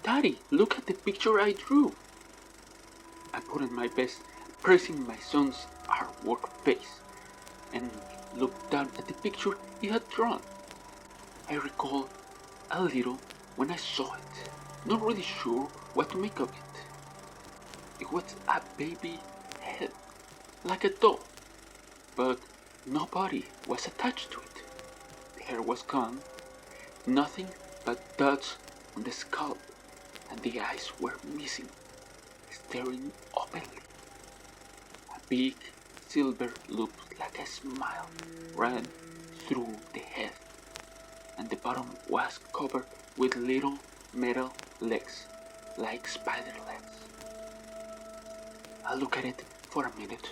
Daddy, look at the picture I drew. I put on my best, praising my son's artwork face, and looked down at the picture he had drawn. I recall a little when I saw it, not really sure what to make of it. It was a baby head, like a doll, but no body was attached to it. The hair was gone, nothing but dots on the scalp, and the eyes were missing, staring openly. A big silver loop like a smile ran through the head, and the bottom was covered with little metal legs, like spider legs. I looked at it for a minute,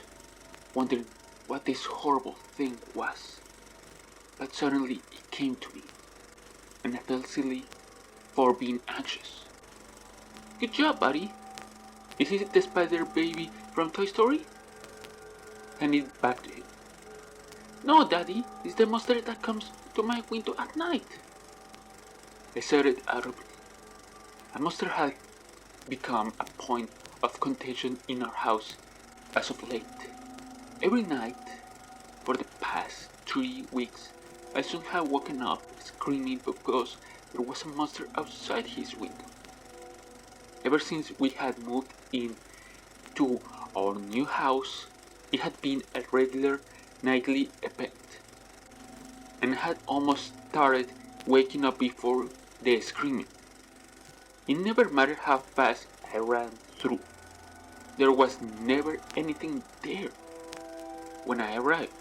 wondering what this horrible thing was, but suddenly it came to me, and I felt silly for being anxious. Good job, buddy. Is it the spider baby from Toy Story? Handed it back to him. No, Daddy, it's the monster that comes to my window at night. I said it audibly. A monster had become a point of contention in our house as of late. Every night, for the past 3 weeks, my son had woken up screaming because there was a monster outside his window. Ever since we had moved in to our new house, it had been a regular nightly event, and had almost started waking up before the screaming. It never mattered how fast I ran through. There was never anything there when I arrived.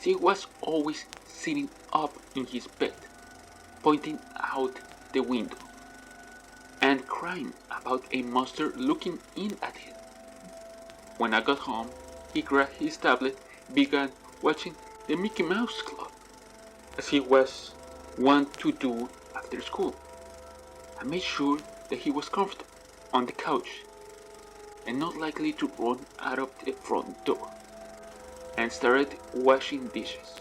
He was always sitting up in his bed, pointing out the window, and crying about a monster looking in at him. When I got home, he grabbed his tablet and began watching the Mickey Mouse Club, as he was wont to do after school. I made sure that he was comfortable on the couch and not likely to run out of the front door, and started washing dishes.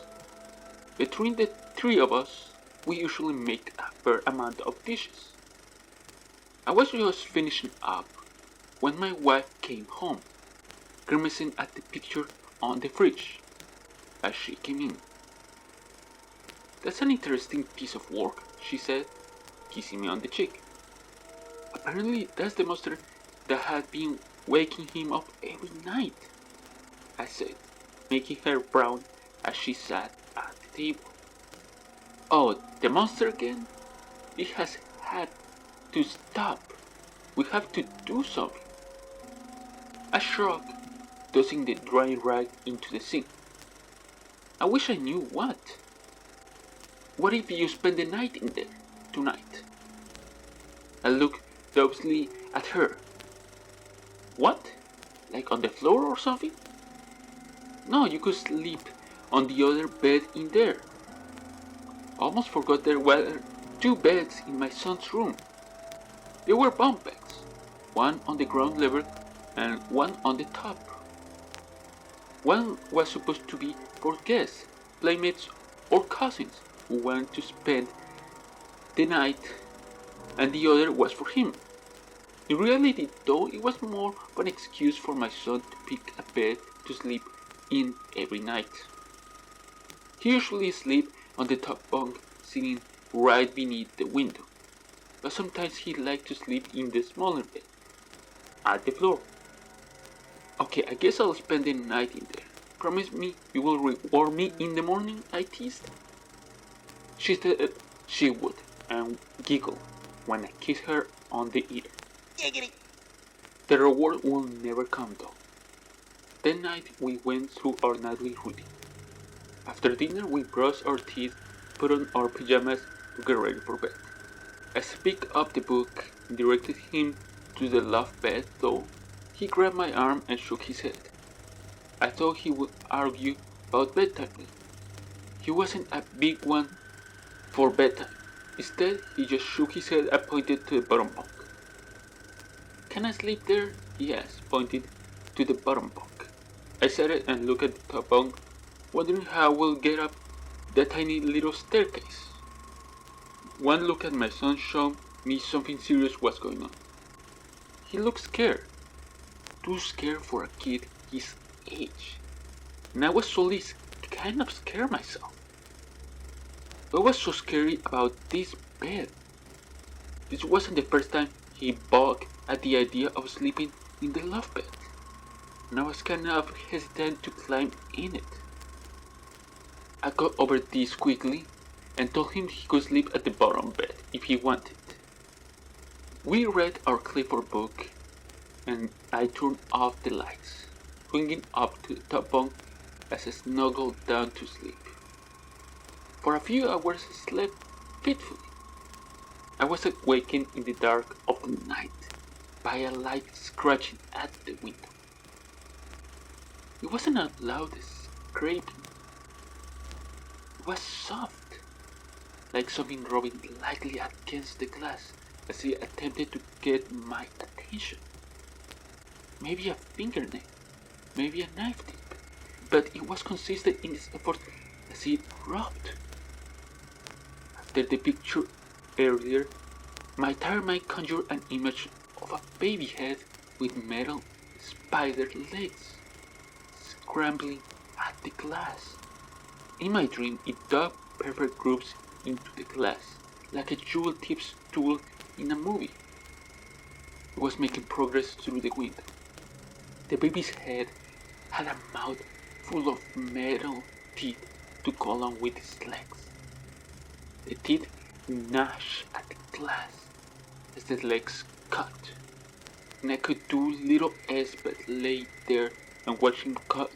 Between the three of us, we usually make a fair amount of dishes. I was just finishing up when my wife came home, grimacing at the picture on the fridge as she came in. That's an interesting piece of work, she said, kissing me on the cheek. Apparently that's the monster that had been waking him up every night, I said, making her frown as she sat at the table. Oh, the monster again? It has had to stop. We have to do something. I shrugged, tossing the dry rag into the sink. I wish I knew what. What if you spend the night in there tonight? I looked doubtfully at her. What? Like on the floor or something? No, you could sleep on the other bed in there. Almost forgot there were 2 beds in my son's room. They were bunk beds, one on the ground level and one on the top. One was supposed to be for guests, playmates, or cousins who wanted to spend the night, and the other was for him. In reality, though, it was more of an excuse for my son to pick a bed to sleep in every night. He usually slept on the top bunk, sitting right beneath the window, but sometimes he liked to sleep in the smaller bed, at the floor. Okay, I guess I'll spend the night in there. Promise me you will reward me in the morning, I teased. She said she would, and giggled when I kissed her on the ear. Giggity. The reward will never come though. That night we went through our nightly routine. After dinner we brushed our teeth, put on our pajamas to get ready for bed. I picked up the book and directed him to the loft bed, though he grabbed my arm and shook his head. I thought he would argue about bedtime. He wasn't a big one for bedtime. Instead, he just shook his head and pointed to the bottom bunk. Can I sleep there? He asked, pointing to the bottom bunk. I said it and looked at the top bunk, wondering how we'll get up the tiny little staircase. One look at my son showed knew something serious was going on. He looked scared, too scared for a kid his age, and I was slowly kind of scared myself. What was so scary about this bed? This wasn't the first time he balked at the idea of sleeping in the love bed, and I was kind of hesitant to climb in it. I got over this quickly and told him he could sleep at the bottom bed if he wanted. We read our Clifford book, and I turned off the lights, hanging up to the top bunk as I snuggled down to sleep. For a few hours I slept fitfully. I was awakened in the dark of the night by a light scratching at the window. It wasn't a loud scraping. It was soft, like something rubbing lightly against the glass as it attempted to get my attention. Maybe a fingernail, maybe a knife tip, but it was consistent in its effort as it rubbed. After the picture earlier, my tired mind conjured an image of a baby head with metal spider legs scrambling at the glass. In my dream, it dug perfect grooves into the glass, like a jewel tips tool in a movie. It was making progress through the window. The baby's head had a mouth full of metal teeth to go along with its legs. The teeth gnashed at the glass as the legs cut, and I could do little else but lay there and watch him cut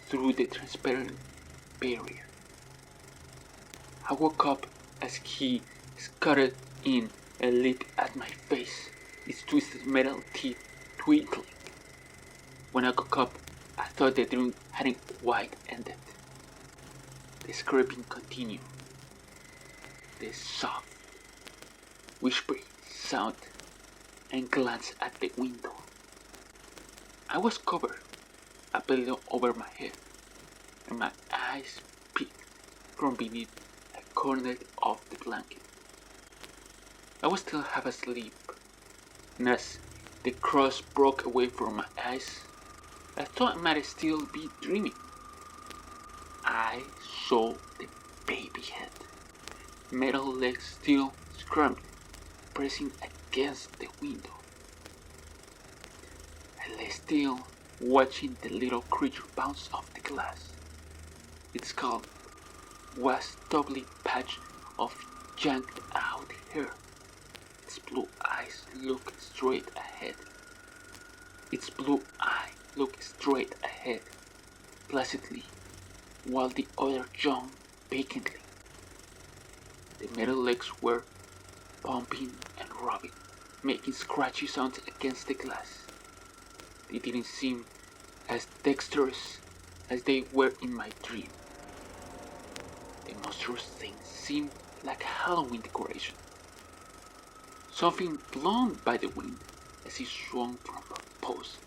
through the transparent barrier. I woke up as he scuttled in and leaped at my face, his twisted metal teeth twinkling. When I woke up, I thought the dream hadn't quite ended. The scraping continued. The soft, whispering sound, and glanced at the window. I was covered, a pillow over my head, and my eyes peeked from beneath a corner of the blanket. I was still half asleep, and as the cross broke away from my eyes, I thought I might still be dreaming. I saw the baby head, metal legs still scrambling, pressing against the window. I lay still, watching the little creature bounce off the glass. Its skull was doubly patched of yanked out hair. Its blue eyes looked straight ahead. Its blue eye looked straight ahead, placidly, while the other yawned vacantly. The metal legs were pumping and rubbing, making scratchy sounds against the glass. They didn't seem as dexterous as they were in my dream. The monstrous thing seemed like a Halloween decoration, something blown by the wind as it swung from a post,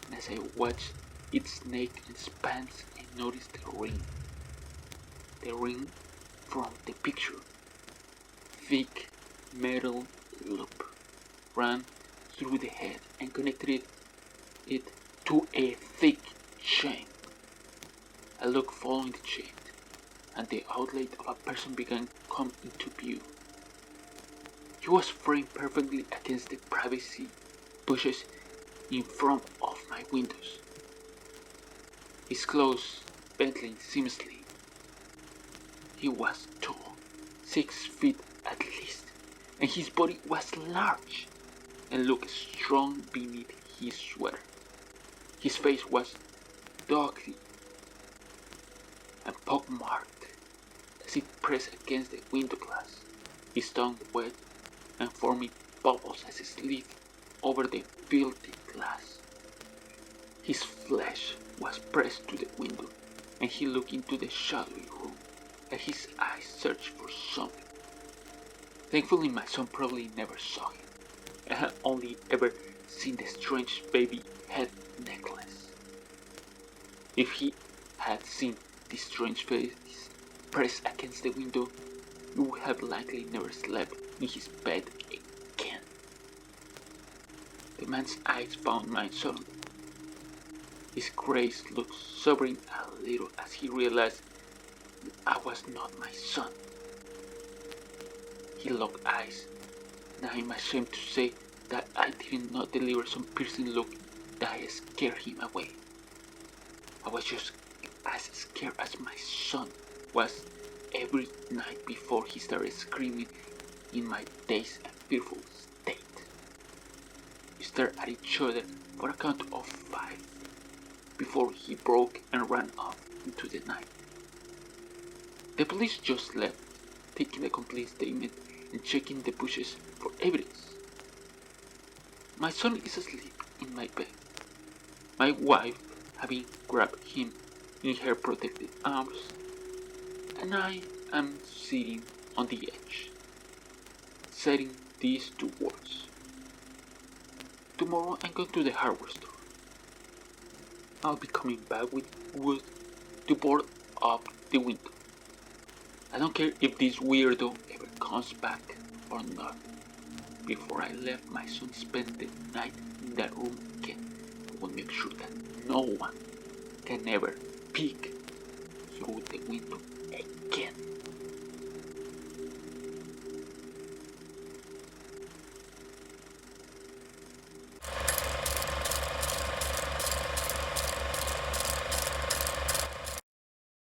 and as I watched it snake and spans, I noticed the ring. The ring from the picture. Thick metal loop ran through the head and connected it to a thick chain. I looked following the chain, and the outline of a person began to come into view. He was framed perfectly against the privacy bushes in front of my windows. His clothes bending seamlessly. He was tall, 6 feet at least, and his body was large and looked strong beneath his sweater. His face was doggy and pockmarked as it pressed against the window glass, his tongue wet and forming bubbles as it slid over the filthy glass. His flesh was pressed to the window, and he looked into the shadowy room, and his eyes searched for something. Thankfully, my son probably never saw him. I had only ever seen the strange baby head necklace. If he had seen this strange face pressed against the window, he would have likely never slept in his bed again. The man's eyes found mine suddenly. His grace looked sobering a little as he realized that I was not my son. He locked eyes, and I am ashamed to say that I did not deliver some piercing look that scared him away. I was just as scared as my son was every night before he started screaming in my dazed and fearful state. We stared at each other for a count of 5 before he broke and ran off into the night. The police just left, taking a complete statement and checking the bushes for evidence. My son is asleep in my bed, my wife having grabbed him in her protected arms, and I am sitting on the edge, saying these 2 words. Tomorrow I'm going to the hardware store. I'll be coming back with wood to board up the window. I don't care if this weirdo ever comes back or not. Before I left, my son spent the night in that room again. I will make sure that no one can ever peek through the window again.